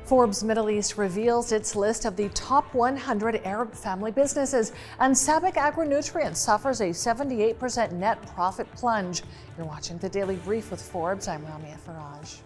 Forbes Middle East reveals its list of the top 100 Arab family businesses, and SABIC Agri-Nutrients suffers a 78% net profit plunge. You're watching the Daily Brief with Forbes. I'm Ramia Faraj.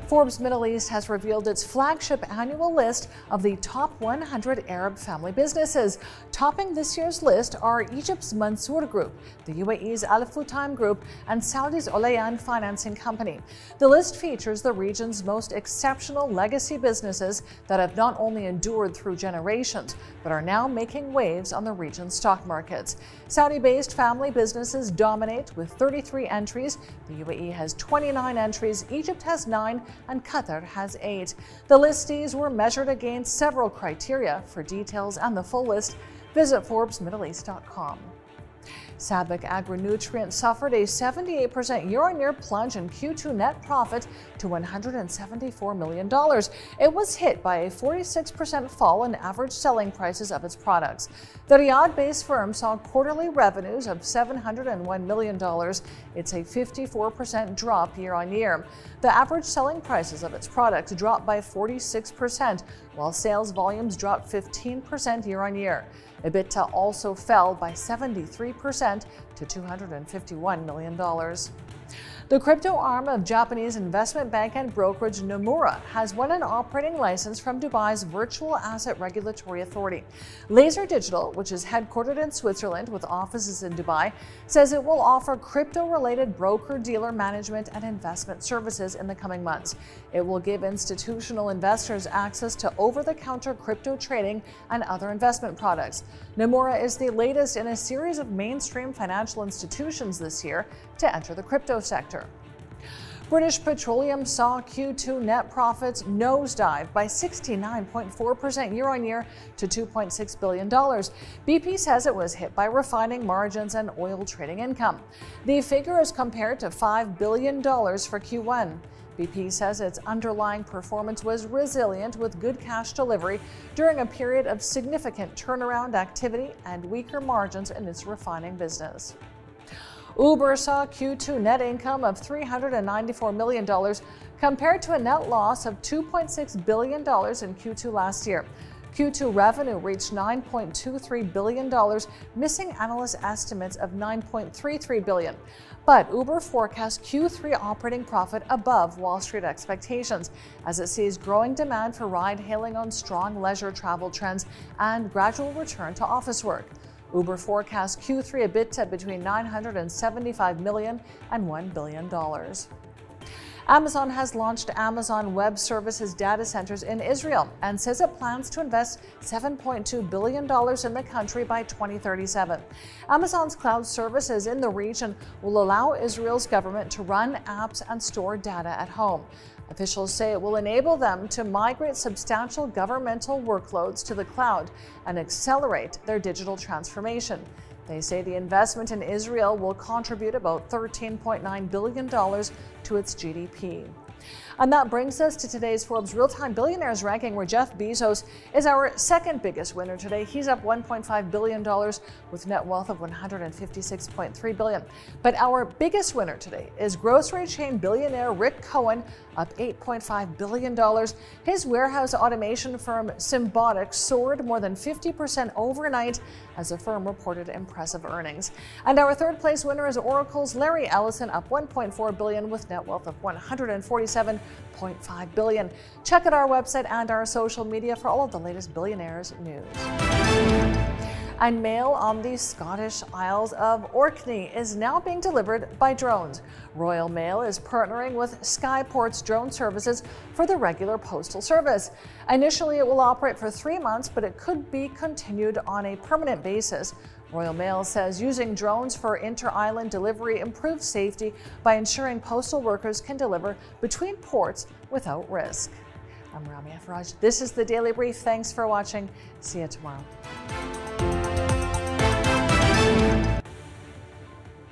Forbes Middle East has revealed its flagship annual list of the top 100 Arab family businesses. Topping this year's list are Egypt's Mansour Group, the UAE's Al Futtaim Group, and Saudi's Olayan Financing Company. The list features the region's most exceptional legacy businesses that have not only endured through generations, but are now making waves on the region's stock markets. Saudi-based family businesses dominate with 33 entries. The UAE has 29 entries, Egypt has 9, and Qatar has 8. The listees were measured against several criteria. For details and the full list, visit ForbesMiddleEast.com. SABIC Agri-Nutrients suffered a 78% year-on-year plunge in Q2 net profit to $174 million. It was hit by a 46% fall in average selling prices of its products. The Riyadh-based firm saw quarterly revenues of $701 million. It's a 54% drop year-on-year. The average selling prices of its products dropped by 46%, while sales volumes dropped 15% year-on-year. EBITDA also fell by 73% to $251 million. The crypto arm of Japanese investment bank and brokerage Nomura has won an operating license from Dubai's Virtual Asset Regulatory Authority. Laser Digital, which is headquartered in Switzerland with offices in Dubai, says it will offer crypto-related broker-dealer management and investment services in the coming months. It will give institutional investors access to over-the-counter crypto trading and other investment products. Nomura is the latest in a series of mainstream financial institutions this year to enter the crypto sector. British Petroleum saw Q2 net profits nosedive by 69.4% year-on-year to $2.6 billion. BP says it was hit by refining margins and oil trading income. The figure is compared to $5 billion for Q1. BP says its underlying performance was resilient with good cash delivery during a period of significant turnaround activity and weaker margins in its refining business. Uber saw Q2 net income of $394 million compared to a net loss of $2.6 billion in Q2 last year. Q2 revenue reached $9.23 billion, missing analyst estimates of $9.33 billion. But Uber forecasts Q3 operating profit above Wall Street expectations, as it sees growing demand for ride-hailing on strong leisure travel trends and gradual return to office work. Uber forecasts Q3 EBITDA between $975 million and $1 billion. Amazon has launched Amazon Web Services data centers in Israel and says it plans to invest $7.2 billion in the country by 2037. Amazon's cloud services in the region will allow Israel's government to run apps and store data at home. Officials say it will enable them to migrate substantial governmental workloads to the cloud and accelerate their digital transformation. They say the investment in Israel will contribute about $13.9 billion to its GDP. And that brings us to today's Forbes Real-Time Billionaires ranking, where Jeff Bezos is our second biggest winner today. He's up $1.5 billion with net wealth of $156.3 billion. But our biggest winner today is grocery chain billionaire Rick Cohen, up $8.5 billion. His warehouse automation firm Symbotic soared more than 50% overnight as the firm reported impressive earnings. And our third place winner is Oracle's Larry Ellison, up $1.4 billion with net wealth of $147.5 billion. Check out our website and our social media for all of the latest Billionaires news. And mail on the Scottish Isles of Orkney is now being delivered by drones. Royal Mail is partnering with Skyport's drone services for the regular postal service. Initially, it will operate for 3 months, but it could be continued on a permanent basis. Royal Mail says using drones for inter-island delivery improves safety by ensuring postal workers can deliver between ports without risk. I'm Ramia Faraj. This is the Daily Brief. Thanks for watching. See you tomorrow.